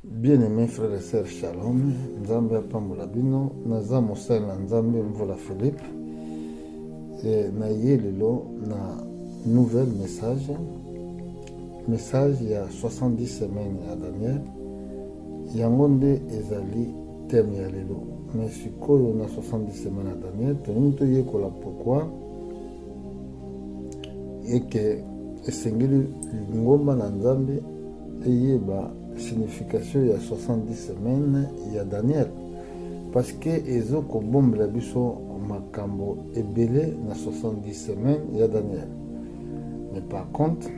Bien-aimés frères et sœurs, shalom. Nzambe apambola bino, naza mosali na Nzambe Mvola Philippe. Et na ye lelo na nouvelle message ya 70 semaines ya Daniel. Yango nde ezali thème ya lelo. Mais sikoyo na 70 semaines ya Daniel, tolingi toyekola pourquoi eke esengeli ngomba na Nzambe eyeba signification ya 70 semaines ya Daniel, parce que ezo kobombela biso makambo ebele na 70 semaines ya Daniel. Mais par contre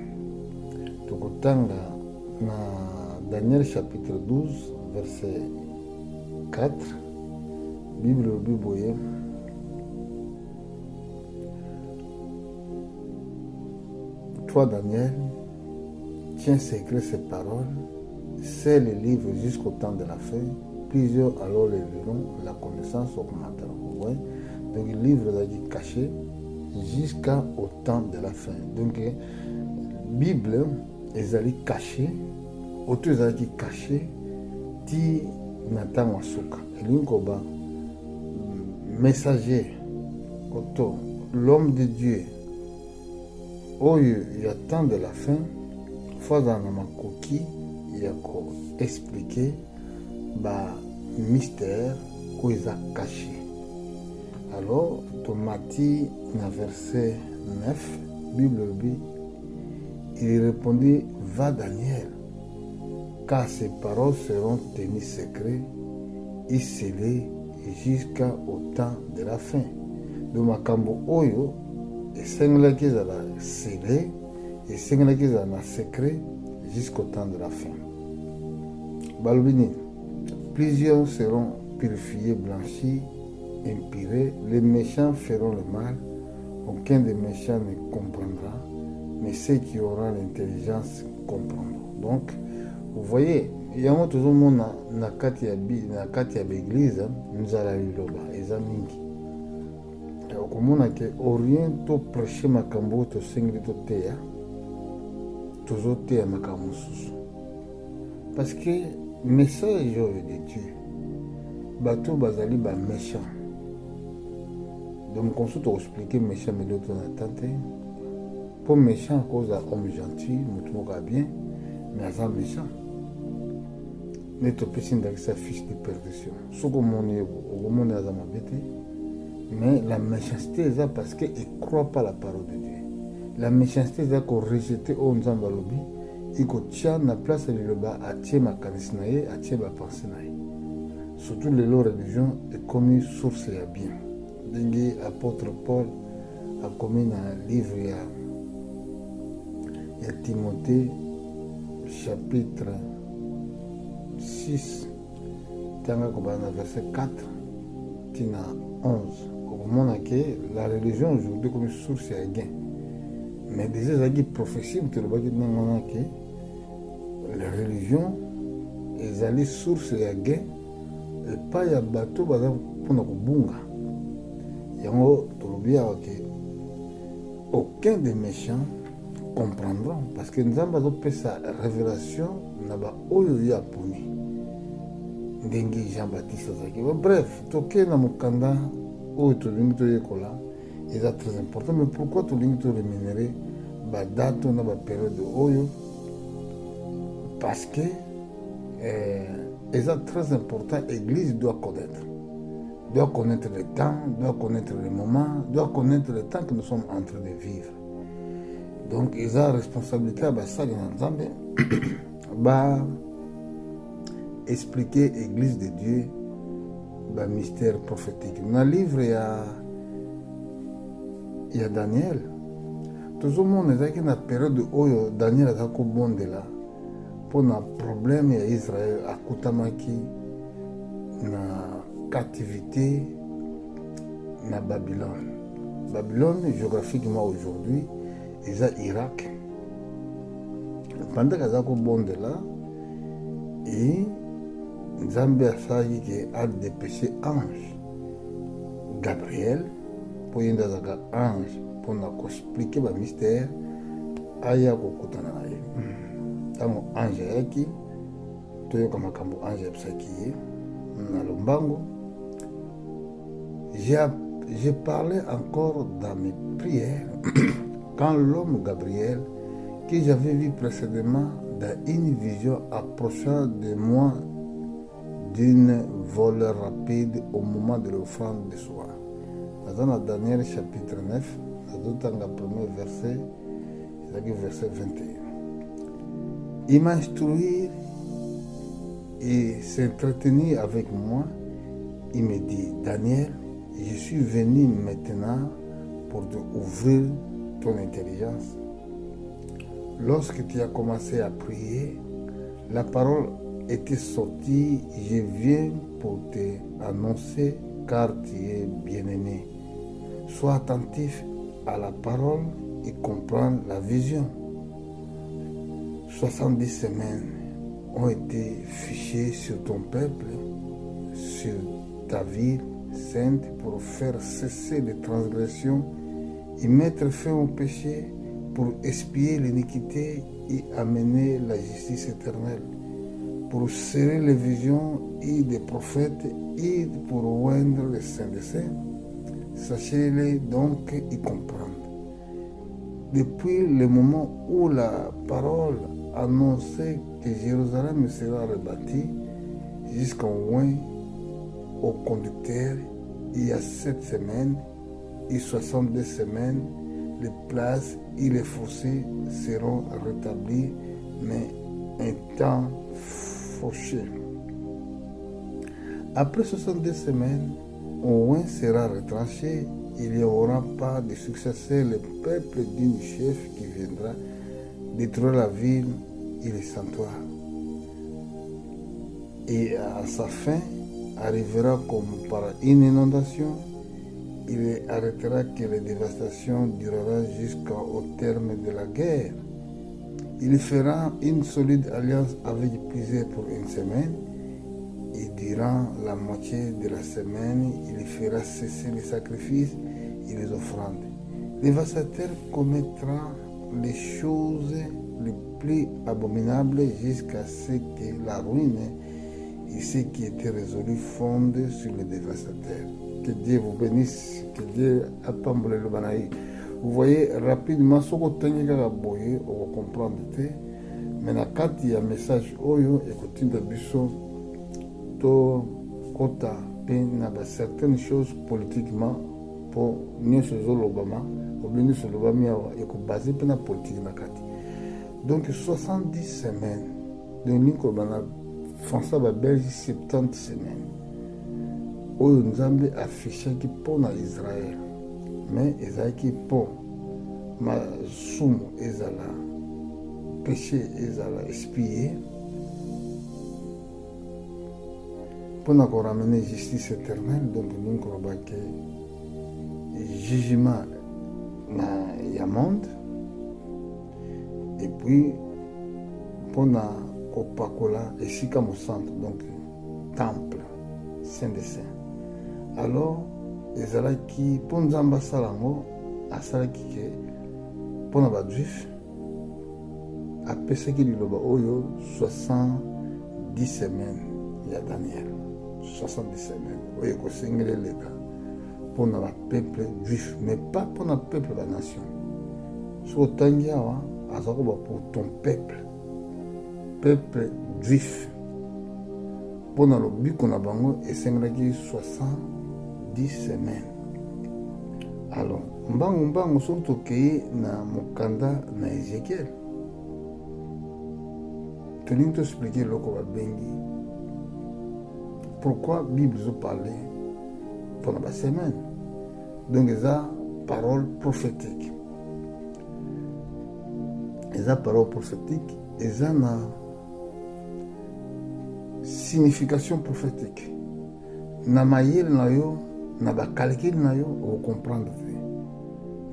tokotanga na Daniel chapitre 12 verset 4, Bible lobi boye: toi Daniel, tiens secret ces paroles, c'est le livre jusqu'au temps de la fin. Plusieurs alors le liront, la connaissance augmentera. Ouais? Donc le livre est dit caché jusqu'au temps de la fin. Donc Bible est allé caché, auto est allé caché, ti Nathan Wasuka. Et l'incoba messager, auto l'homme de Dieu. Oyo il y a temps de la fin. Fois dans ma coquille, il y a expliqué ba mystère où ils a caché. Alors, Tomati, dans verset 9, Bible dit, il répondit: va Daniel, car ces paroles seront tenues secrets et scellées jusqu'au temps de la fin. Donc, makambo oyo, et sengla qui est scellé, et sengla qui est secret jusqu'au temps de la fin. Balbini, plusieurs seront purifiés, blanchis, impurés. Les méchants feront le mal. Aucun des méchants ne comprendra, mais ceux qui auront l'intelligence comprendront. Donc, vous voyez, il y a un autre monde na kati ya l'église, nous allons liloba, ezamingi. Okomona ke orient to prêcher makambo to sengli to teya, tozo teya makambo susu. Parce que message de Dieu, bateau bazali ba méchant. Donc, on se expliquer méchant, mais d'autres n'attendent. Pour méchant, à cause d'un homme gentil, nous bien, mais à un méchant. Mais tu peux dire que c'est fils de perdition. Ce que mon est à ma bête, mais la méchanceté est là parce qu'il ne croit pas la parole de Dieu. La méchanceté est là qu'on rejette au Nzambalobi. Il tient la place de l'Iloba à tirer ma canisnaïe, à tirer ma pensée. Surtout les lois religions est comme une source à bien. L'apôtre Paul a commis un livre il y a Timothée chapitre 6, verset 4, tina 11. Au moment que la religion aujourd'hui comme une source à gain. Mais déjà, il prophétie, que la religion est allée source à gain, et pas y a bateau pour nous bunga. Yango tolobia que aucun des méchants comprendront, parce que nous avons fait sa révélation na ba oyo ya puni. Ndengi Jean-Baptiste Zaki. Bref, toke na mukanda oyo tolingi toyekola. C'est très important, mais pourquoi tu links to rémunérer ba date na ba période oyo? Parce que c'est très important, l'église doit connaître le temps, doit connaître le moment, doit connaître le temps que nous sommes en train de vivre. Donc ils ont responsabilité à ça bah expliquer l'église de Dieu bah mystère prophétique. Dans le livre il y a Daniel. Tout le monde est dans la période où Daniel a été bon de là pour un problème à Israël à Kutamaki, na captivité na Babylone. Babylone, géographiquement aujourd'hui, est à Irak. Pendant qu'il y a bon de là, et Nzambe a dépêché ange Gabriel pour y avoir un ange pour nous expliquer le mystère. Aya kokutana na ye. Tango ange yaki toyoka makambo ange yebisaki ye na lombango. J'ai parlé encore dans mes prières quand l'homme Gabriel, que j'avais vu précédemment dans une vision, approcha de moi d'une volée rapide au moment de l'offrande de soir. Dans Daniel chapitre 9, dans le premier verset, verset 21. Il m'a instruit et s'entretenir avec moi. Il me dit, Daniel, je suis venu maintenant pour te ouvrir ton intelligence. Lorsque tu as commencé à prier, la parole était sortie, je viens pour te annoncer car tu es bien-aimé. Sois attentif à la parole et comprends la vision. 70 semaines ont été fichées sur ton peuple, sur ta ville sainte pour faire cesser les transgressions et mettre fin au péché, pour expier l'iniquité et amener la justice éternelle, pour serrer les visions et des prophètes et pour oindre les saints des saints. Sachez-les donc et comprendre. Depuis le moment où la parole annonçait que Jérusalem sera rebâtie jusqu'au loin au conducteur, il y a 7 semaines et 62 semaines, les places et les fossés seront rétablis, mais un temps fauché. Après 62 semaines, au loin sera retranché, il n'y aura pas de successeur, le peuple d'un chef qui viendra détruire la ville et les sanctuaires. Et à sa fin, arrivera comme par une inondation. Il arrêtera que la dévastation durera jusqu'au terme de la guerre. Il fera une solide alliance avec plusieurs pour une semaine et durant la moitié de la semaine, il fera cesser les sacrifices et les offrandes. Le dévastateur commettra les choses les plus abominables jusqu'à ce que la ruine et ce qui était résolu fondent sur le dévastateur. Que Dieu vous bénisse, que Dieu apamble le banaï. Vous voyez rapidement ce que vous avez on va comprendre. Mais quand il y a un message, écoutez biso to kota certaines choses politiquement pour nous sur l'Obama, pour nous sur l'Obama et qu'on base sur la politique na kati. Donc 70 semaines de l'Obama, François Babel 70 semaines. Oyo Nzambe affichaki pour Israël, mais ezalaki pour masumu ezala péché ezala expié pour ramener justice éternelle. Donc nous kolobaki jugement na ya monde et puis pour kopakola esika mosantu, donc temple saint des saints. Alors ezalaki mpo Nzambe asala yango, asalaki ke mpona bajuif apesaki liloba oyo 70 semaines ya Daniel. 70 semaines oyo ekosengeli eleka mpona bapeuple juif, mais pas mpona peuple banation. So otangi awa aza koba pour ton peuple juif, mpona lobiko na bango esengelaki 70 semaines. Alors mbangu soki tokei na mokanda na Ezekiel, tolingi toexplike eloko babengi pourquoi Bible ezoparle mpona basemaine. Donc eza parole prophétique, eza na signification prophétique. Na mayele na yo, na bakalkili na yo okomprendre te,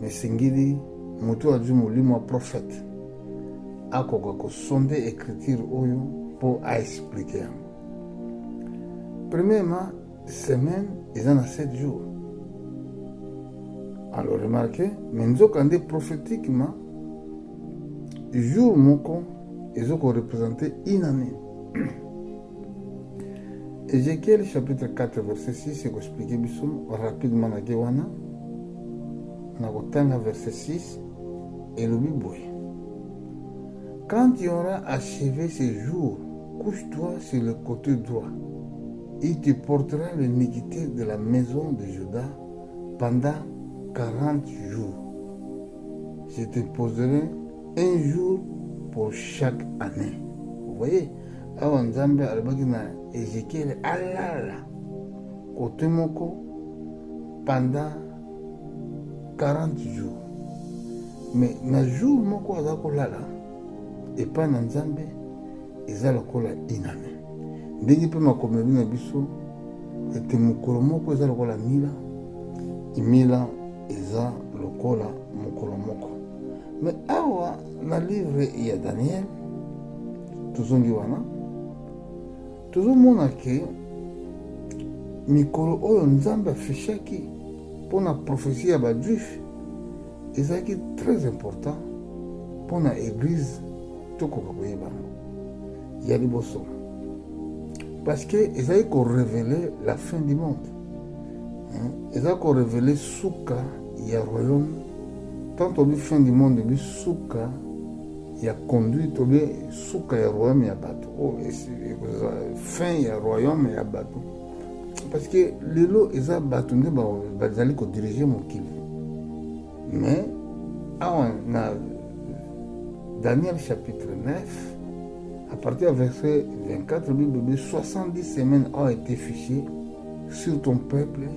mais sengeli moto azwi molimo wa prophète akoka kosonde écriture oyo mpo aexplike yango. Premièrement, semaine eza na 7 jours. Alors remarquez, mais nzokande prophétiquement jour moko ezoko représenter une année. Ézéchiel chapitre 4 verset 6 explique rapidement na Gewana na kotanga verset 6 et le Bible. Quand tu auras achevé ces jours, couche-toi sur le côté droit. Il te portera l'iniquité de la maison de Juda pendant 40 jours. Je te poserai un jour pour chaque année. Vous voyez, awa Nzambe alobaki na Ézéchiel alala côté moko pendant 40 jours. Mais na jour moko aza kolala epai na Nzambe eza lokola inane. Ndenge mpe makomeli na biso ete mokolo moko eza lokola mila, mila eza lokola mokolo moko. Mais awa na livre ya Daniel tozongi wana tozomona ke mikolo oyo Nzambe afishaki mpona prophétie ya bajuif ezalaki très important mpona église tokoka koyeba yango ya liboso, parce que ezalaki korévele la fin du monde, ezalaki korévele suka ya royaume. Tant tobi fin du monde bi suka ya conduite tobi suka ya royaume ya bato fin ya royaume ya bato, parce que lelo eza bato nde bazali kodirige mokili. Mais awa na Daniel chapitre 9 à partir du verset 24 Bible 70 semaines ont été fichées sur ton peuple,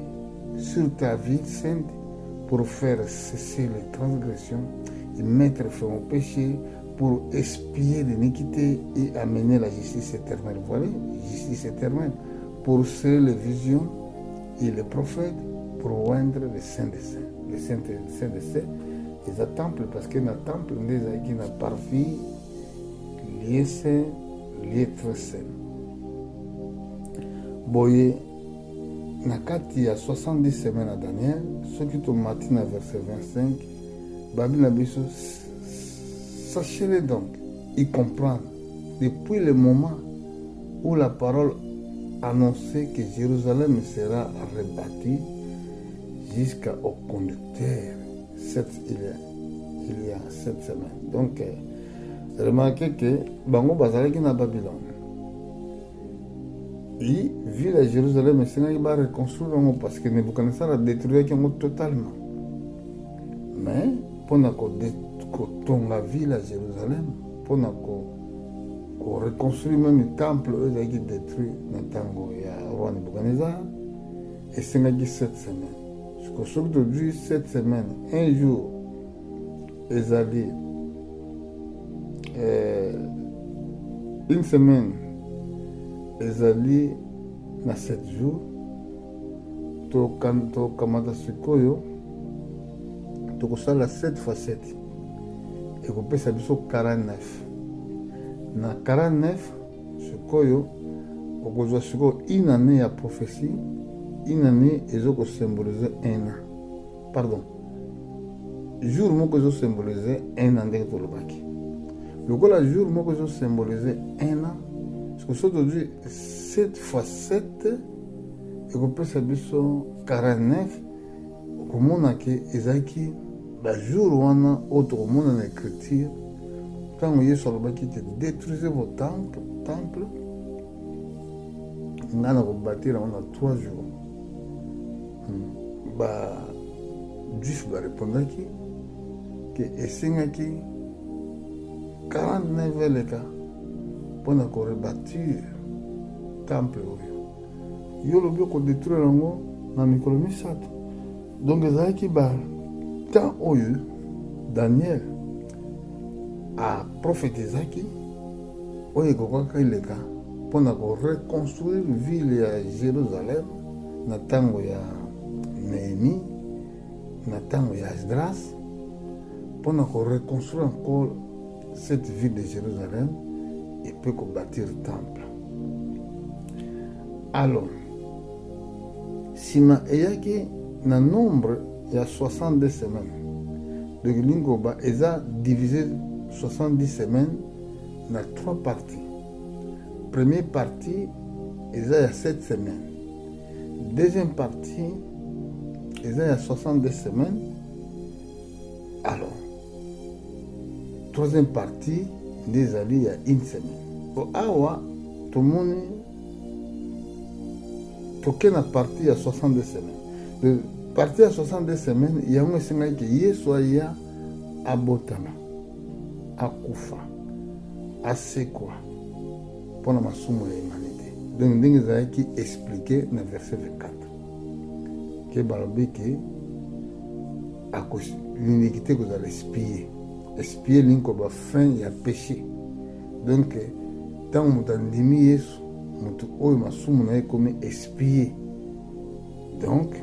sur ta ville sainte, pour faire cesser les transgressions et mettre fin au péché, pour expier l'iniquité et amener la justice éternelle. Voilà, justice éternelle, pour sceller les visions et les prophètes, pour oindre les saints des saints. Les saints des saints, ils ont temple parce que dans le temple, ils ont parfait, lié saint, lié très saint. Boye, na kati ya 70 semaines à Daniel, ce qui tombe matin à verset 25, Babil a dit, sachez-le donc, y comprendre, depuis le moment où la parole annonçait que Jérusalem sera rebâtie jusqu'au conducteur, il y a 7 semaines. Donc, remarquez que Bango Bazalaki na Babylone. Et ville à Jérusalem, il va reconstruire parce que Nebuchadnezzar a détruit totalement. Mais pour la ville à Jérusalem, pour reconstruire même le temple, il a été détruit dans le temps de roi Nebuchadnezzar. Et c'est 7 semaines. Jusqu'au jour de 7 semaines, un jour, ils allaient une semaine. Ezali na 7 jours tokamata sikoyo tokosala 7 fois 7 ekopesa biso 49. Na 49 sikoyo okozwa sikoyo une année ya prophétie, une année ezokosymbolize un an, pardon, jour moko ezosymbolize un an ndenge tolobaki. Lokola jour moko ezosymbolize un an, aujourd'hui 7 fois 7 et qu'on peut s'habiller 49 comme on a que ezaki ba jour wana autre monde en écriture quand vous sur le baki te détruisez vos temples on a rebâtir on a 3 jours ba juif ba répondre que esengaki 49 les cas pour rebâtir temple oyo yo lobi kodétruire yango na mikolo misato. Donc ezalaki ba temps oyo Daniel a prophétisaki oyo ekokaka ileka mpona reconstruire ville ya Jérusalem na ntango ya Néhémie, na ntango ya Esdras, mpona reconstruire encore cette ville de Jérusalem et peut bâtir le temple. Alors, sima eyaki na nombre il y a 62 semaines. Donc l'ingoba est divisé 70 semaines dans 3 parties. Première partie il y a 7 semaines. Deuxième partie, il y a 62 semaines. Alors, troisième partie, il y a 1 semaine. Au Awa, tout le monde, toqué la partie à 62 semaines. Le partie à 62 semaines, il y a un signal qui est soit il y a abotama, akufa, asekwa, pour la masumo de l'humanité. Donc, il y a qui expliqué dans le verset 24. Que balobi que l'iniquité que vous allez espier. Espier l'inko ba fin il y a péché. Donc, tant que vous avez dit Yesu, vous avez comme espier. Donc,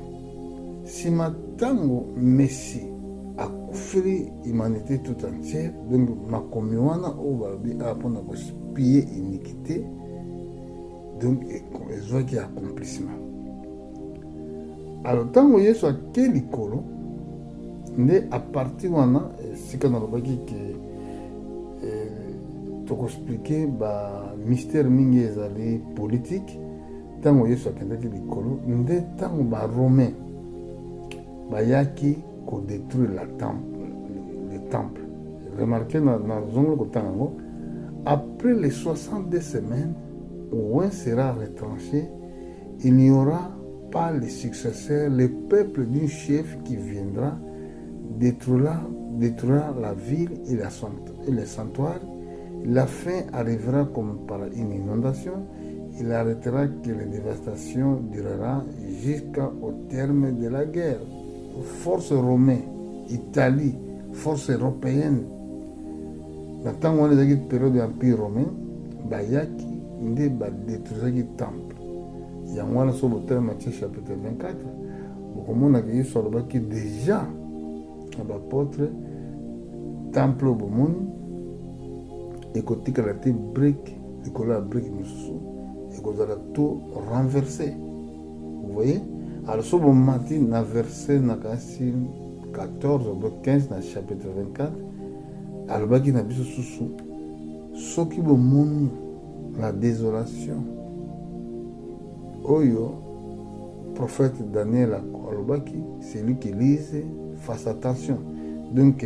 si maintenant Messie a couvert l'humanité tout entière, donc ma communion a pour espier l'iniquité, donc ils ont qui accomplissement. Alors, tant que Yesu a quel licolo, à partir de là, c'est quand on a dit que tu expliquer le mystère mingi ezali politique, tant que Yesu a quel licolo, tant que les Romains bayaki ko détruire le temple. Remarquez dans la zone après les 62 semaines, où un sera retranché, il n'y aura pas les successeurs, le peuple d'un chef qui viendra détruira la ville et les sanctuaires. La fin arrivera comme par une inondation. Il arrêtera que la dévastation durera jusqu'au terme de la guerre. Force romaine, Italie, force européenne. Dans le temps où on est dans la période de l'Empire romain, bayaki nde détruisaki temple. Il y a un sur le terme Matthieu chapitre 24. Comment on a dit sur le qui déjà l'apôtre temple au monde et côté que la brique et que la brique et que la tout renversé. Vous voyez? Alors sur le matin na verset na 14 ou 15 dans chapitre 24 alors baki na biso susu soki bo monde la désolation. Oyo, prophète Daniel Alobaki, c'est lui qui lise, fasse attention. Donc,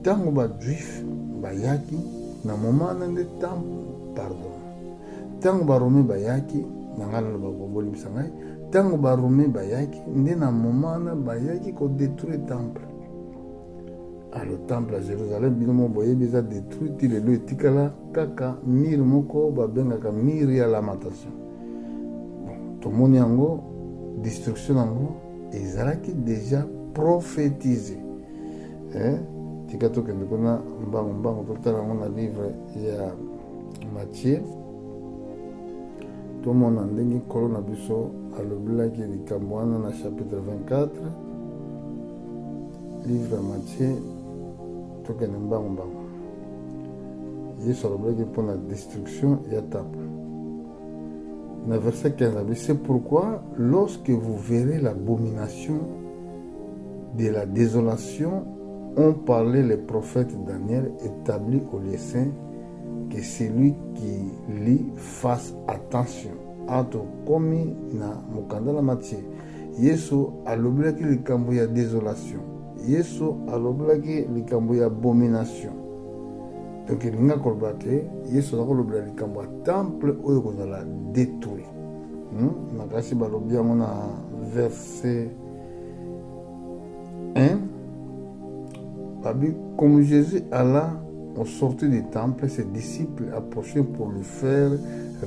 tant que les juifs, bayaki, na moment de temps, pardon. Tant que les romains bayaki, tant que les romains bayaki, na moment bayaki ko détruire le temple. Alors, le temple à Jérusalem, binomo boye bisa détruit, il est le tikala kaka mir moko babenga ka mir ya lamentation. Tout le monde yango destruction yango ezalaki déjà prophétisé. Tika to kende kuna mbango totala yango na livre ya Matthieu. Tout le monde ndenge kolo na biso alobelaki likambo wana na chapitre 24 livre ya Matthieu tokende mbango Yesu alobelaki mpona destruction ya temple. Dans le verset 15, c'est pourquoi, lorsque vous verrez l'abomination de la désolation, ont parlé les prophètes Daniel établi au lieu saint, que celui qui lit fasse attention. Ato komi na mukanda la Matthieu. Yesu alobelaki likambo ya désolation. Yesu alobelaki likambo ya abomination. Donc il y a Yesu a likambo ya temple oyo kozala détruit. Nakasi balobi yango na verset 1. Comme Jésus alla au sortir du temple, ses disciples approchaient pour lui faire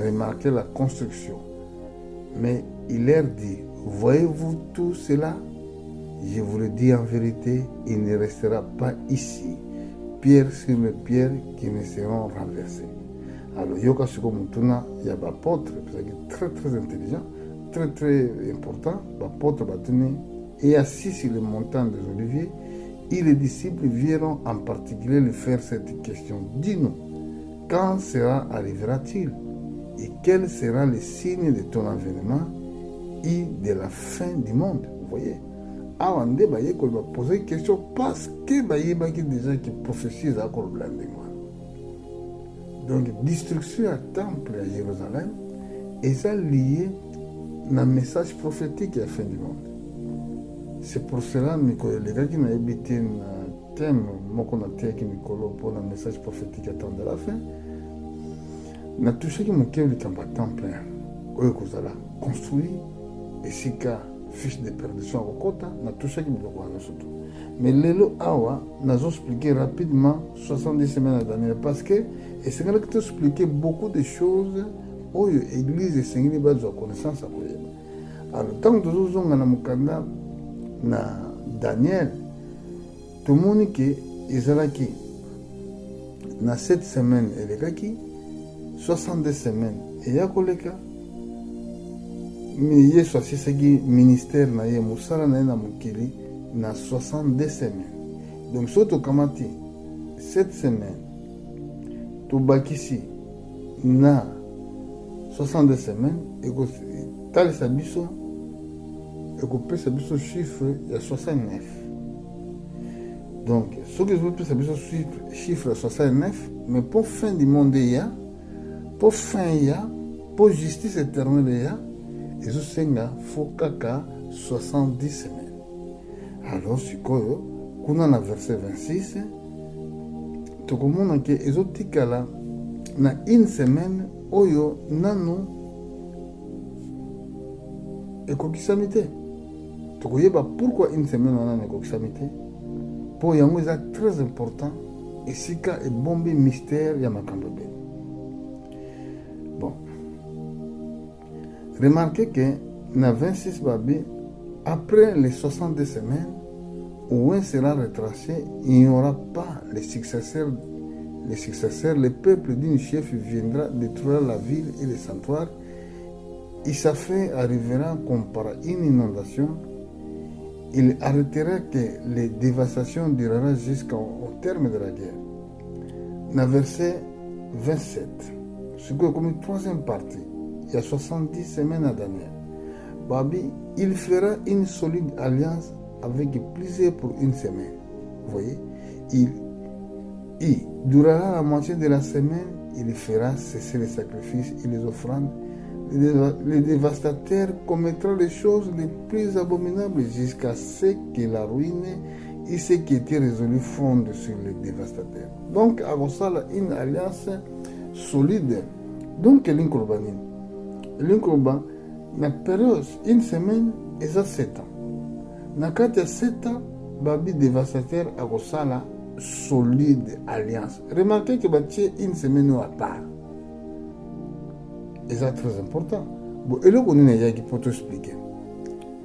remarquer la construction. Mais il leur dit, voyez-vous tout cela? Je vous le dis en vérité, il ne restera pas ici pierre sur les pierres qui ne seront renversées. Alors, yoka suko mutuna ya bapôtre, très très intelligent, très important, bapôtre batuni, et assis sur les montagnes des Oliviers, et les disciples viendront en particulier lui faire cette question. Dis-nous, quand cela arrivera-t-il? Et quel sera le signe de ton avènement et de la fin du monde? Vous voyez? Alors, on va poser une question parce que il y a des gens qui prophétisent à cause de. Donc, destruction à temple à Jérusalem, eza lié na message prophétique ya fin du monde. C'est pour cela mikolelekaki nayebi te na thème moko natiaki mikolo mpona message prophétique ya temps de la fin. Natouchaki moke likambo ya temps plein oyo kozala construit esika fiche de perdition akokota, natouchaki biloko wana surtout. Mais lelo awa nazoexpliquer rapidement 70 semaines à Daniel parce que esengalaki toexpliquer beaucoup de choses oyo église esengeli bazwa connaissance ya koyeba. Alors ntango tozozonga na mokanda na Daniel tomoni ke ezalaki na 7 semaines elekaki 62 semaines eya koleka mi yesu asisaki ministère na ye mosala na ye na mokili na 62 semaines. Donc so tokamati 7 semaines tobakisi na 62 semaines ekotalisa biso ekopesa biso chiffre ya 69. Donc soki ezopesa biso chiffre ya 69, mais pour fin du monde ya, pour fin ya, pour justice éternelle ya, ezosenga fo kaka 70 semaines. Alors sikoyo kuna na verset 26 tokomona ke ezotikala na une semaine oyo nanu ekokisami te. Tokoyeba pourquoi une semaine wana ekokisami te. Po yango eza très important esika ebombi mystère ya makambo ebele. Bon, remarquez que na 26 babi, après les 62 semaines, où un sera retracé, il n'y aura pas les successeurs, le peuple d'une chef viendra détruire la ville et les sanctuaires. Il s'affaire arrivera comme par une inondation. Il arrêtera que les dévastations durera jusqu'au terme de la guerre. Dans verset 27, ce qui est comme une troisième partie, il y a 70 semaines à Daniel. Babi, il fera une solide alliance avec plusieurs pour une semaine. Vous voyez, il durera la moitié de la semaine, il fera cesser les sacrifices et les offrandes. Le dévastateur commettra les choses les plus abominables jusqu'à ce que la ruine et ce qui était résolu fondent sur les dévastateurs. Donc, à Gossala, une alliance solide. Donc, l'incroban, la période, une semaine, et ça 7 ans. Dans 4 7 ans, Babi dévastateur à Gossala, solide alliance. Remarquez que Babi une semaine à part. Et c'est très important. Bon, et là, on est là pour t'expliquer.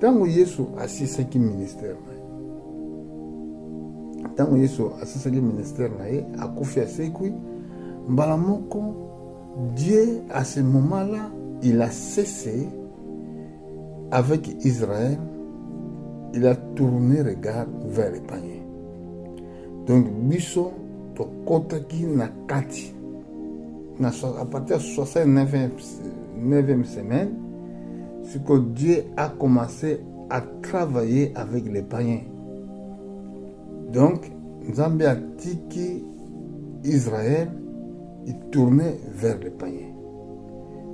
Tant que Yesu assis ce qui ministère, tant que Yesu assis ce qui ministère, a confié à ses couilles, Mbalamoko, Dieu à ce moment-là, il a cessé avec Israël, il a tourné regard vers les paniers. Donc, Biso, to kotaki na kati. À partir de la 69e semaine, c'est que Dieu a commencé à travailler avec les païens. Donc, Zambie a tiki Israël, il tournait vers les païens.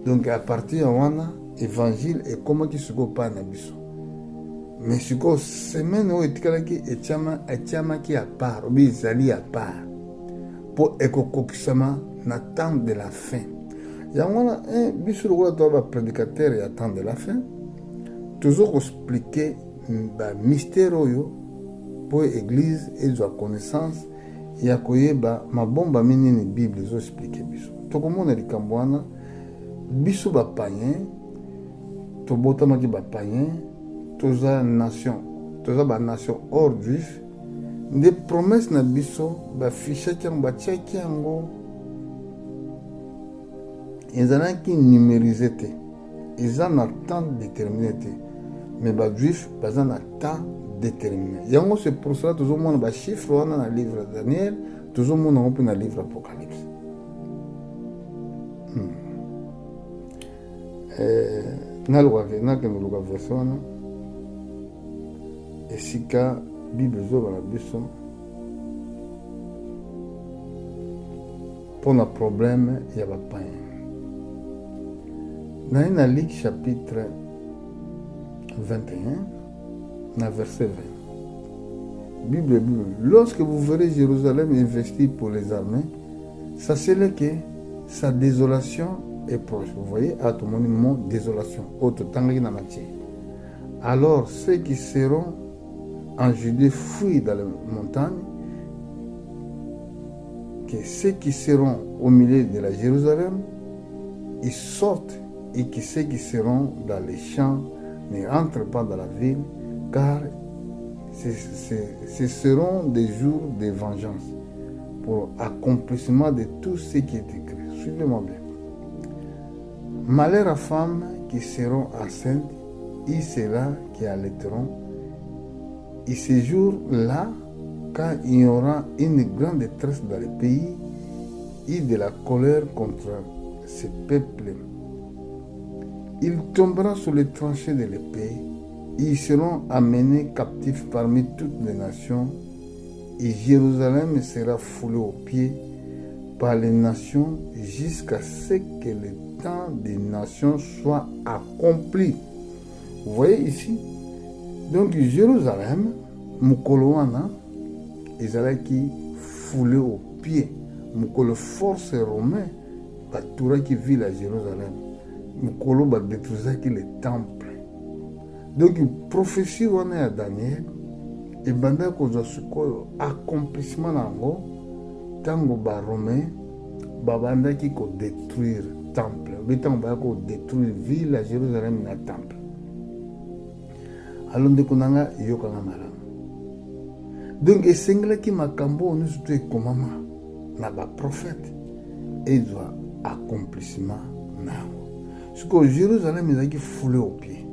Donc, à partir de là, l'évangile est comme qui se pas na biso. Mais ce que semaine où est qui à part, ou bizali à part, pour écokokisama na temps de la fin. Yangona un biso le doit prédicateur et à temps de la fin. Toujours expliquer ba mystère oyo pour église et la connaissance ya koyeba mabomba minini Bible zo expliquer biso. Tokomona likambo wana biso ba païen to botamaki ba païen toza nation hors juif. Des promesses na biso ba fiche kiango ba tiaki yango ezalaki numérisé te, eza na temps déterminé te, mais ba juif baza na temps déterminé. Yango c'est pour cela tozomona ba chiffre wana na livre de Daniel, tozomona ngo na livre Apocalypse. Nalukaka verset wana esika Bible zoba na biso pour le problème il y a pas pain. Dans Luc chapitre 21, dans verset 20. Bible, lorsque vous verrez Jérusalem investie pour les armées, sachez-le que sa désolation est proche. Vous voyez, à tout le monde, désolation. Alors, ceux qui seront en Judée fuient dans les montagnes, que ceux qui seront au milieu de la Jérusalem, ils sortent, et que ceux qui seront dans les champs ne rentrent pas dans la ville, car ce seront des jours de vengeance pour accomplissement de tout ce qui est écrit. Suivez-moi bien. Malheur à femmes qui seront enceintes et ceux-là qui allaiteront. Et ces jours-là, quand il y aura une grande détresse dans le pays et de la colère contre ce peuple, ils tomberont sur les tranchées de l'épée. Ils seront amenés captifs parmi toutes les nations, et Jérusalem sera foulée aux pieds par les nations jusqu'à ce que le temps des nations soit accompli. Vous voyez ici? Donc Jérusalem, Mukoloana, ezalaki foulé aux pieds. Mukolo force romain, Batura qui vit à Jérusalem. Mukolo ba détruisaki le temple. Donc prophétie on est à Daniel et banda kozwa sikoyo accomplissement nango tango ba romain babandaki ko détruire temple. Betango ba ko détruire ville à Jérusalem na temple. Alors ndeko nanga yokanga malamu. Donc esengelaki makambo nyonso ekomama na baprophète ezwa accomplissement nango. Sikoyo Jérusalem ezalaki foulé aux pieds.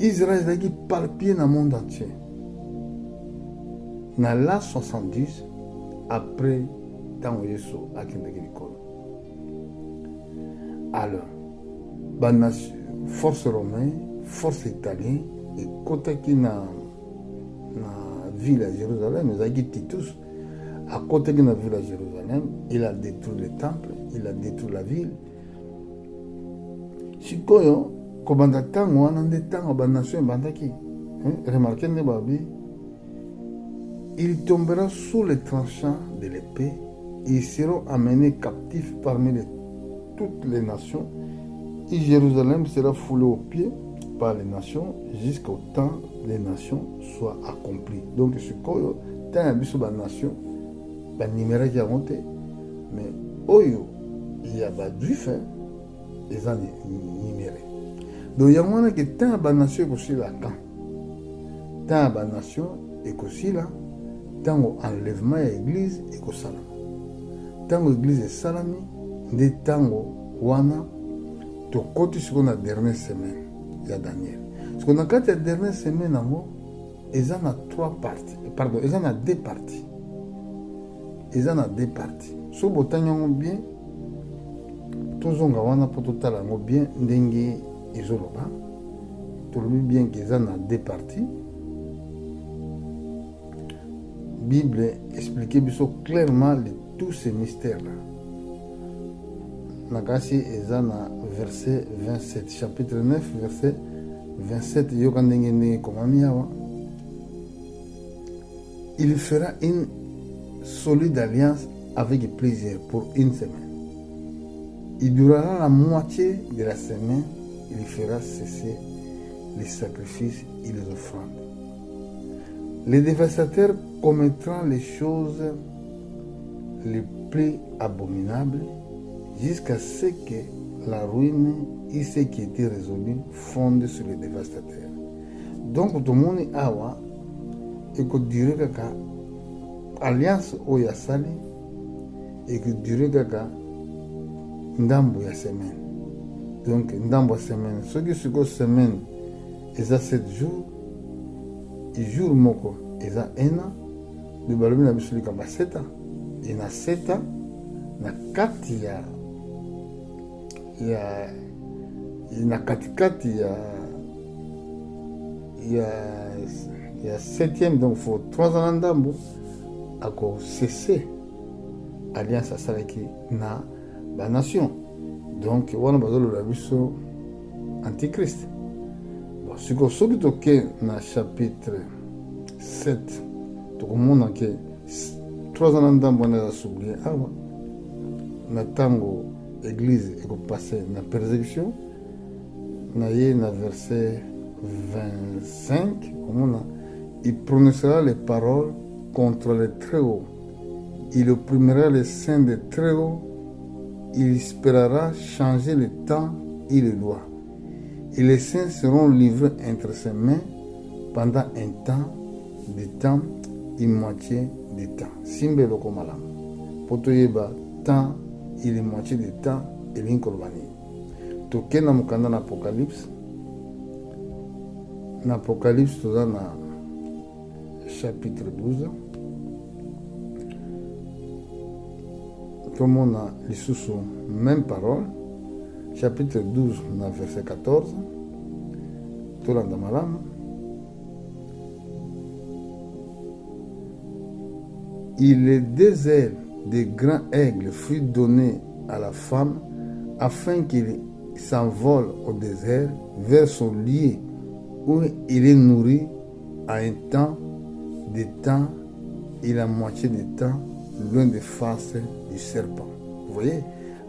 Israël ezalaki palpier dans le monde entier. Dans l'an 70, après tant Yesu akendeki likolo. Alors, force romaine, force italienne, et kotaki na ville à Jérusalem, ezalaki Titus, à côté de la ville à Jérusalem, il a détruit le temple, il a détruit la ville. Sikoyo, kobanda tango wana nde tango banation ebandaki. Remarquez nde babi, il tombera sous les tranchants de l'épée, et ils seront amenés captifs parmi toutes les nations, et Jérusalem sera foulée aux pieds par les nations jusqu'au temps les nations soient accomplies. Donc sikoyo tant ya biso banation banimeraki yango te, mais oyo ya bajuif eza niméré. Donc yango wana ke tant ya banation ekosila quand tant ya banation ekosila ntango enlèvement ya église ekosalama. Ntango église esalami nde ntango wana tokoti sikoyo na dernière semaine ya Daniel. Parce qu'on a quand la dernière semaine nango eza na 3 parties. Pardon, eza na 2 parties. Eza na 2 parties. So botanya ngo bien tozonga wana po totala ngo bien ndenge ezoloba. Tolobi bien que eza na 2 parties. Bible explique biso clairement tous ces mystères là. Nakasi eza na verset 27, chapitre 9, verset 27, yokandenge komami awa. Il fera une solide alliance avec plaisir pour une semaine. Il durera la moitié de la semaine. Il fera cesser les sacrifices et les offrandes. Les dévastateurs commettront les choses les plus abominables jusqu'à ce que la ruine et ce qui était résolu fondent sur les dévastateurs. Donc, tout le monde awa et que dire que alliance oya sali et que dire que ndambo ya semaine. Donc, ndambo ya semaine. Ce qui se passe semaine, ils ont 7 jours. Et jour moko, ils ont 1 an. Le balobi na biso likamba 7 ans. Et na 7 ans, na kati na katikati ya 7e, donc il faut 3 ans ndambo ako cesser alliance asalaki na ba nation. Donc wana bazoloba biso antichrist. Bon, sikoyo soki toke na chapitre 7 tokomona ke 3 ans na ndambo wana eza sublie awa na ntango église ekopase na persécution na ye na verset 25 omona il prononcera les paroles contre les Très-Hauts, il opprimera les saints des Très-Hauts, il espérera changer le temps et les lois, et les saints seront livrés entre ses mains pendant un temps, de temps, une moitié de temps. Simbe loko malam. Potoyeba temps, il est moitié de temps, et l'inkolbani. Toke na mukanda na Apocalypse. Na Apocalypse, toza na chapitre 12. Comme on a les sous même parole. Chapitre 12, na verset 14. Tolanda malam. Il les deux ailes des grands aigles furent données à la femme afin qu'il s'envole au désert vers son lieu où il est nourri à un temps, de temps et la moitié du temps, loin des faces du serpent. Vous voyez?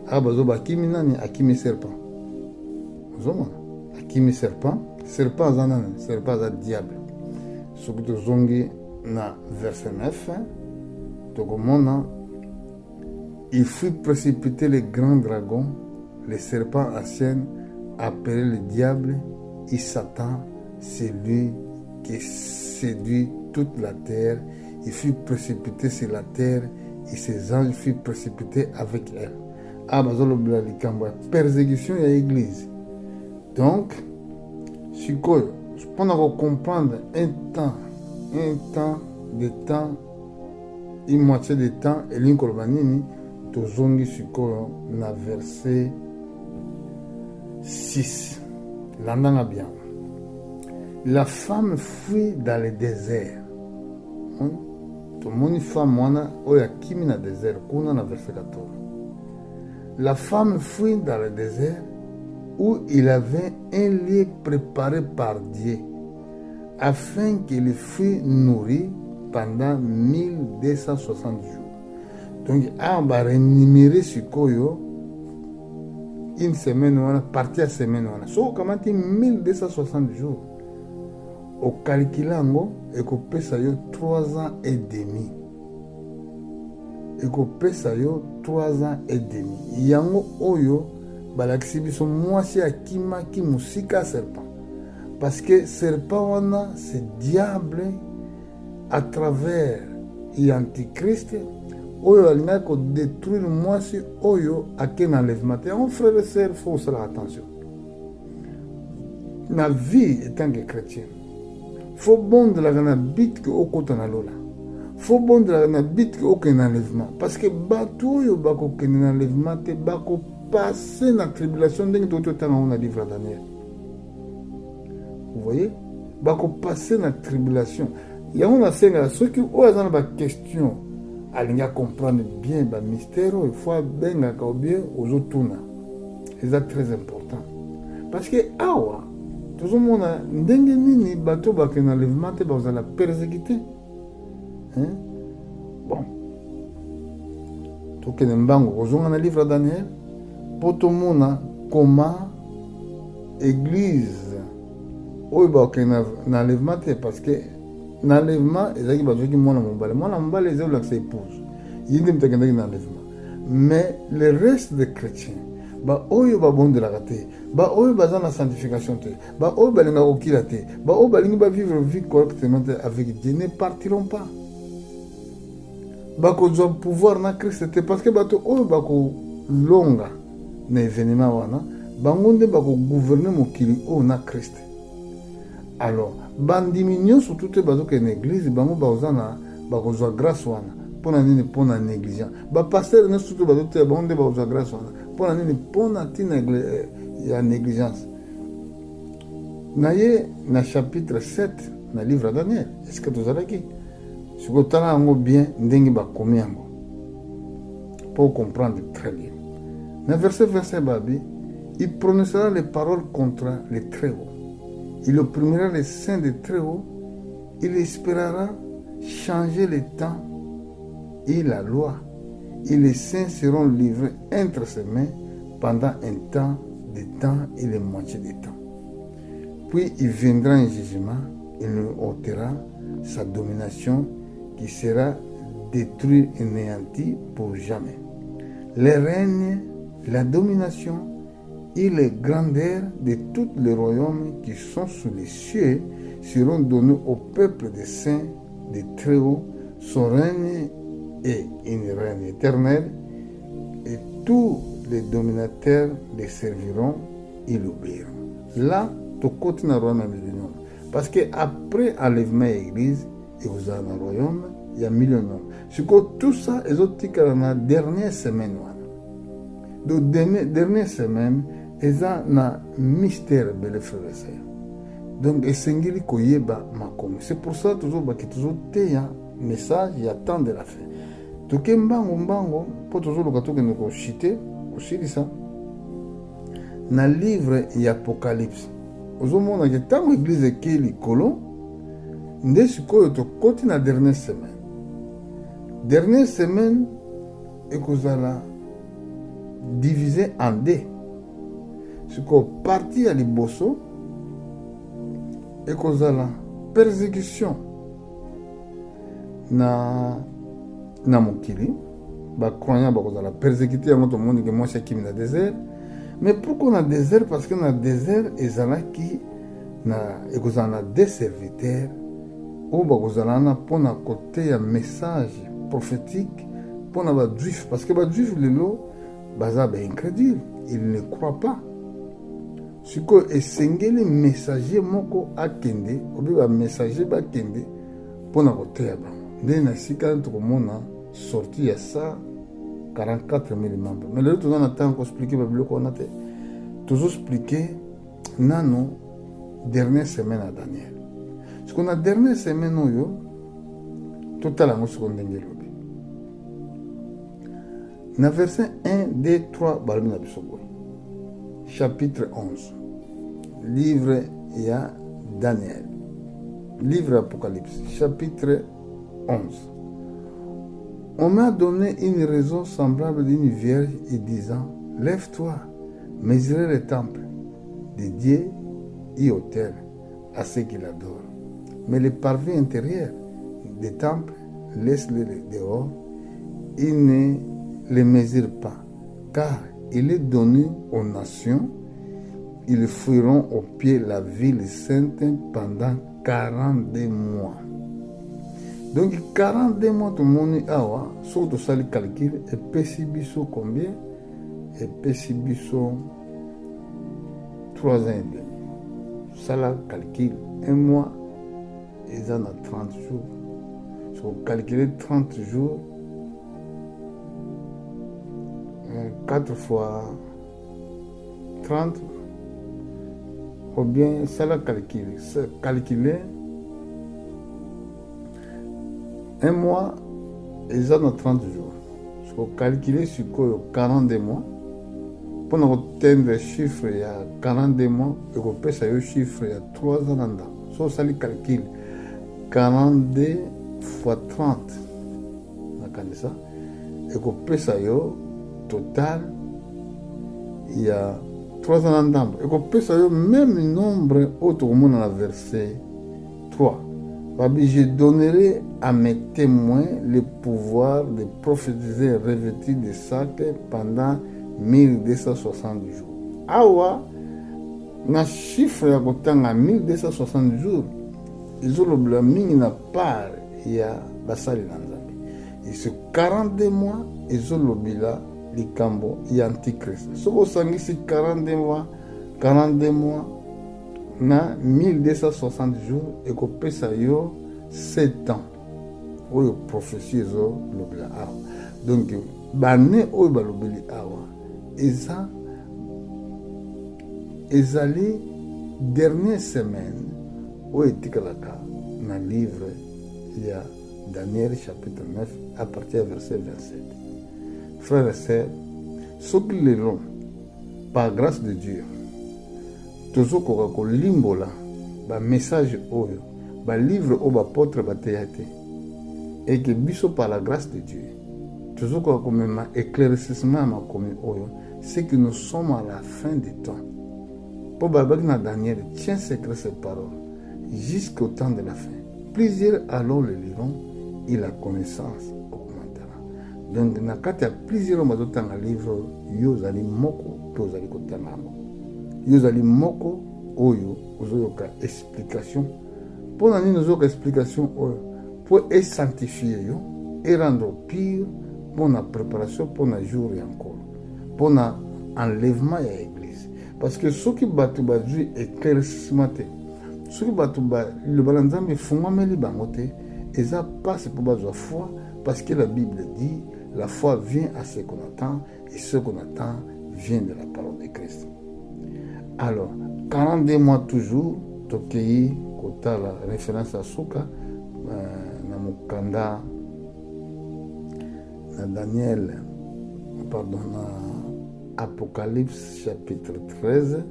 Abazoba akimi nani akimi serpent. Vous voyez? Akimi serpent. Serpent zanane. Serpent za diable. Soki tozongi na verset 9. Tokomona. Il fut précipité le grand dragon, le serpent ancien, appelé le diable, et Satan, c'est lui qui séduit toute la terre. Il fut précipité sur la terre et ses anges furent précipités avec elle. Persécution de l'église. Donc, pour comprendre un temps de temps, une moitié de temps, et l'incolbanini, tozongi sikoyo na verset 6. Landanga bien. La femme fuit dans le désert. Tomoni femme wana oya kimi na désert kuna na verset 14. La femme fuit dans le désert où il avait un lieu préparé par Dieu afin qu'il fût nourri pendant 1260 jours. Donc, on va rémunérer ce koyo une semaine, partie à semaine. So, comment 1260 jours. Au calculango, et qu'on paie ça 3 ans et demi. Et qu'on paie ça 3 ans et demi. Yango oyo, balaxibiso moi c'est akima ki musika serpent. Parce que serpent wana, c'est diable à travers l'antichrist. Oyo alina ko détruire moi si oyo aken enlèvement. Mon frère et sœur, faut faire attention. Na vie étant que chrétien, faut bon de la ganabit que au côté na lola. Faut bon de la ganabit que aucun enlèvement. Parce que bateau yo bako ken enlèvement te bako passer na tribulation d'un autre temps on a livre Daniel. Vous voyez? Bako passer na tribulation. Il y a un senga ceux qui ont une question. Alinga comprendre bien le mystère, il faut bien bien aux autres. C'est très important. Parce que awa, tout le monde a ndenge nini bateau baki na enlèvement te ba la persécuté. Hein? Bon. Tout que mbango ozonga na livre Daniel, pour tout le monde comment église oyo baki na enlèvement te parce que l'enlèvement, c'est qui bazoki mwana mobali c'est là que épouse. Il dit que l'enlèvement. Mais le reste des chrétiens, ba oyo ba bon de la raté, ba oyo ba dans la sanctification te, ba oyo ba linga okila te, ba oyo ba linga ba vivre vie correctement avec Dieu ne partiront pas. Ba ko zo pouvoir na Christ te parce que ba to oyo ba ko longa na événement wana, ba ngonde ba ko gouverner mokili o na Christ. Alors bandiminion surtout te bazo que l'église bango bazana bakozwa grâce wana pona nini pona négligent ba pasteur ne surtout bazo te bango bazwa grâce wana pona nini pona tina ya négligence naye na chapitre 7 na livre Daniel est-ce que tozalaki siko tala ngo bien ndenge bakomi yango pour comprendre très bien Dans le verset 25, Babi, il prononcera les paroles contre les Très-Hauts. Il opprimera les saints des Très-Hauts. Il espérera changer les temps et la loi. Et les saints seront livrés entre ses mains pendant un temps, des temps et les moitiés des temps. Puis il viendra un jugement, il nous ôtera sa domination qui sera détruite et néantie pour jamais. Les règnes, la domination et les grandeurs de tous les royaumes qui sont sous les cieux seront donnés au peuple des saints, des Très-Hauts. Son règne est une règne éternelle et tous les dominateurs les serviront et l'obéiront. Là, tout côté dans le royaume million. Parce qu'après enlèvement de l'église, et vous avez un royaume, il y a millions d'hommes. C'est que tout ça, les autres qui dans la dernière semaine. Donc, dernière semaine, ils ont un mystère, bel frère et sœur. Donc, c'est pour ça toujours que toujours un message, il y a tant de la fin. Donc, pour toujours le gâteau que nous avons cité, aussi ça, dans le livre d'Apocalypse, vous avez tant l'église qui est l'écolo, nous avons la dernière semaine. Dernière semaine, et que vous allez diviser en deux. C'est que partie à l'Ibosso, et que vous allez persécution na mokili, ba croyant ba kozala persécuter yango to monde que moi c'est qui na désert. Mais pourquoi dans le désert? Parce que dans le désert, ils ont des serviteurs ou ils ont un côté un message prophétique pour les juifs. Parce que les juifs, ils sont incrédules. Ils ne croient pas. Ce que les messagers moko akende, ou bien les messagers bakende pour les côté. Dès que nous avons sorti à ça, 44 000 membres. Mais le tout, on a tant expliqué, toujours expliqué, non, dernière semaine à Daniel. Ce qu'on a dernière semaine, total en seconde dans verset 1, 2, 3, chapitre 11, livre ya Daniel, livre Apocalypse, chapitre 11. On m'a donné une raison semblable d'une vierge et disant, lève-toi, mesurez le temple de Dieu et autel à ceux qui l'adorent. Mais les parvis intérieurs des temples, laisse-les dehors, il ne les mesure pas, car il est donné aux nations, ils fuiront au pied la ville sainte pendant 42 mois. Donc 42 mois tout le monde a surtout ça le calcul et pessibiso combien et pessibiso 3 ans et demi. Ça le calcul un mois ils en ont 30 jours. Si vous calculez 30 jours 4 fois 30 ou bien ça le calcul. Calculer un mois, ils ont 30 jours. Si vous calculez sur 42 mois, pour atteindre le chiffre, il y a 42 mois, et vous payez le chiffre, il y a 3 ans. Si ça le calcule, 42 fois 30, et vous payez le total, il y a 3 ans. Et vous payez le même nombre autre monde dans le verset 3. Je donnerai à mes témoins le pouvoir de prophétiser revêtus de sac pendant 1260 jours. Awa, na chiffre ya kotanga 1260 jours, ils ont le mingi na part ya basali na nzambe. Et ce 42 mois, ils ont le bila likambo ya antichrist. Ce que sangisi 42 mois, na 1260 jours et que pesa yo 7 ans oyo prophétie zo lobela awa donc bane oyo balobeli awa ezali dernière semaine oyo etikalaka na livre ya Daniel chapitre 9 à partir du verset 27. Frères et sœurs, soki lelo par grâce de Dieu tozokoka kolimbola bamessage oyo balivre oyo bapôtre bateya te et que biso par la grâce de Dieu tozokoka komema éclaircissement ya makomi oyo c'est que nous sommes à la fin des temps. Pour balabaki na Daniel, tiens secret ces paroles jusqu'au temps de la fin. Plusieurs alors le liront et la connaissance augmentera. Donc na kati ya plusieurs bazotanga livre yo zali moko to zali kotanga ngo. Yo zali moko oyo ozoyoka explication. Pour nani nozoyoka explication oyo pour sanctifier yo et rendre pire pour la préparation pour le jour et encore. Pour l'enlèvement de l'église. Parce que ceux qui battent Dieu éclaircissement, ceux qui battent le balanzambe fondameli bangote, et ça passe pour la foi, parce que la Bible dit la foi vient à ce qu'on attend, et ce qu'on attend vient de la parole de Christ. Alors, 42 mois toujours, Tokei, Kota, la référence à Souka, Namukanda, Daniel, pardon, Apocalypse chapitre 13,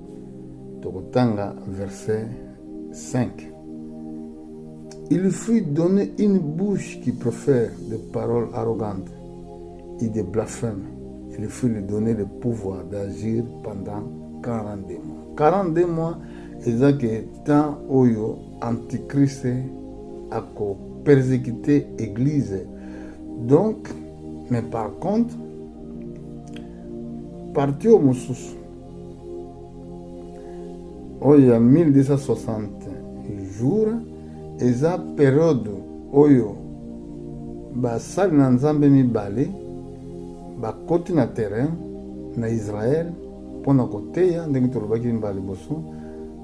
Tokotanga verset 5. Il lui fut donné une bouche qui profère des paroles arrogantes et des blasphèmes. Il lui fut donné le pouvoir d'agir pendant 42 mois. 42 mois, c'est que tant oyo antichrist a persécuté l'église. Donc, mais par contre, parti au Moussous, il y a 1260 jours, et la période où basali na nzambe mibale bakoti na terrain na Israël mpona koteya ndenge tolobaki mbala liboso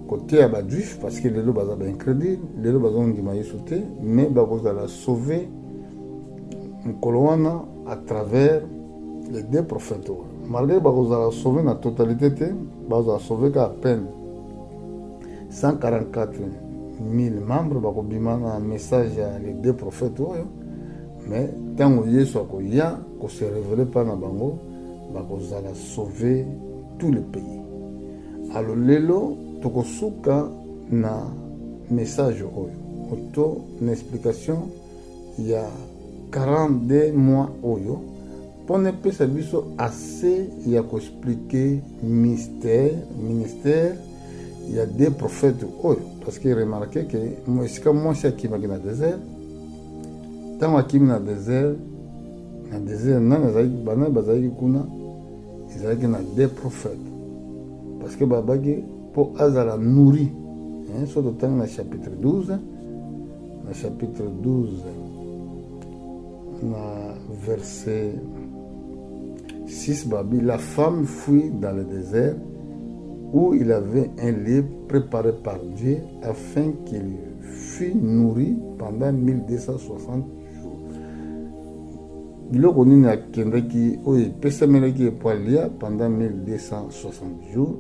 koteya bajuif parce que lelo baza baincrédule lelo bazondima yesu te mais bakozala sauver mokolo wana à travers les deux prophètes. Malgré que vous avez sauvé la totalité, vous avez sauvé qu'à peine 144 000 membres, vous avez un message les deux prophètes. Mais tant que Jésus a se révélé par la bango, vous avez sauvé tout le pays. Alors, lelo, tokosuka na message oyo. Une explication, il y a 42 mois oyo. Pour ne pas se dire assez, il y a qu'à expliquer ministère, il y a des prophètes. Parce que remarquez que moi, je suis qui dans le désert. Tant que dans le désert, il y a des prophètes. Parce que pour Azala nourri, surtout dans le chapitre 12, verset 6, la femme fuit dans le désert où il avait un lieu préparé par Dieu afin qu'il fût nourri pendant 1260 jours. Biloko nini akendaki oyo epesamelaki epoalia pendant 1260 jours.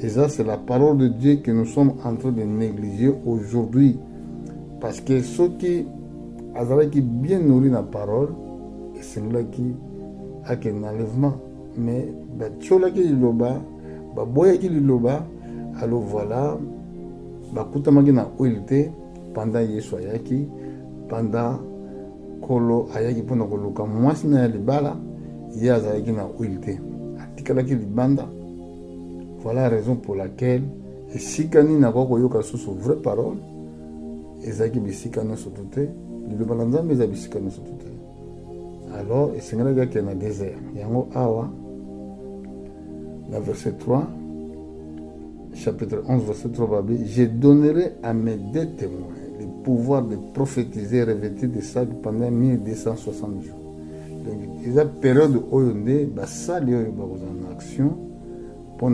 Et ça, c'est la parole de Dieu que nous sommes en train de négliger aujourd'hui. Parce que ceux qui azalaki bien nourris la parole, et c'est là qui a un enlèvement. Mais batiolaki liloba, baboyaki liloba, alors voilà, bakutamaki na oilité pendant Yesu ayaki, pendant kolo ayaki pona koluka mwasi na ya libala, ye azalaki na oilité. Atikalaki libanda. Voilà la raison pour laquelle esikani na kwa koyoka susu vraie parole, ezaki bisika nyonso te, liloba na Nzambe eza bisika nyonso te. Alors, esengeli kaka na désert. Yango awa, dans verset 3, chapitre 11, verset 3, je donnerai à mes deux témoins le pouvoir de prophétiser revêtus de sac pendant 1260 jours. Donc, il y a une période où on est en action pour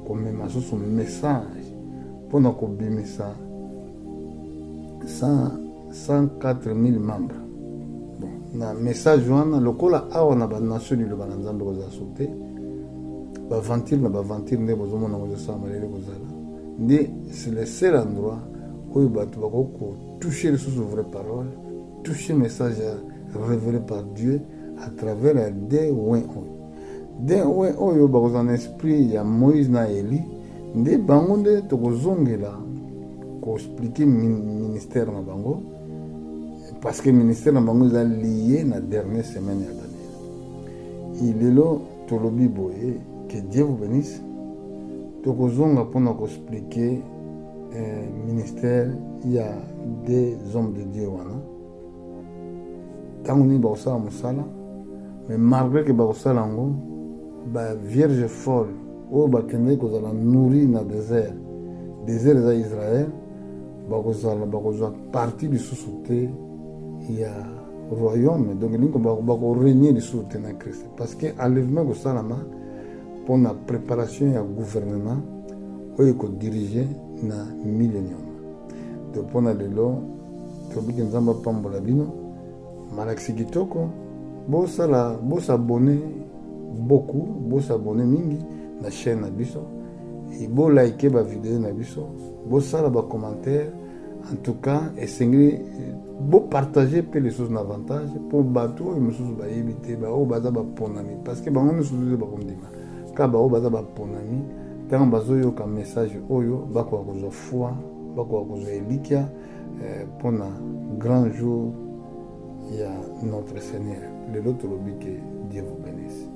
qu'on son message, pour qu'on bimisa 104 000 membres. Na message wana lokola awa na ba nation ni loba nzambe ko za sauter ba ventir na ba ventir ne bozomo na ko sa malele ko zala ndi c'est le seul endroit où batu ba ko toucher les sous vraies paroles, toucher message révélé par Dieu à travers des oins. de oyo bakozala na esprit ya Moïse na Eli nde bango nde tokozongela koexplike ministère na bango, parce que ministère na bango eza lié na dernière semaine ya Daniel. Lelo tolobi boye, que Dieu vous bénisse, tokozonga mpona koexplike ministère ya des hommes de Dieu wana ntango nini bakosala mosala, mais malgré que bakosala yango ba vierge folle oyo bakendeki kozala nourri na désert eza Israël, bakozwa parti lisusu te ya royaume, donc elingi bakorenie lisusu te na Christ, parce que enlèvement kosalama mpona préparation ya gouvernement oyo ekodirige na millénium. To mpona lelo tobiki nzambe apambola bino malakisi kitoko, bosabone beaucoup, bosabone mingi na chaîne na biso, bolike bavideo na biso, bosala bacommentaire, en tout cas esengeli bopartage mpe lisusu na avantage mpo bato oyo mosusu bayebi te, baoyo baza baponami, parce que bango mosusu bakondima kaka baoyo baza baponami, ntango bazoyoka message oyo bakoka kozwa foi, bakoka kozwa elikya mpona grand jour ya notre Seigneur. Lelo tolobi que Dieu vous bénisse.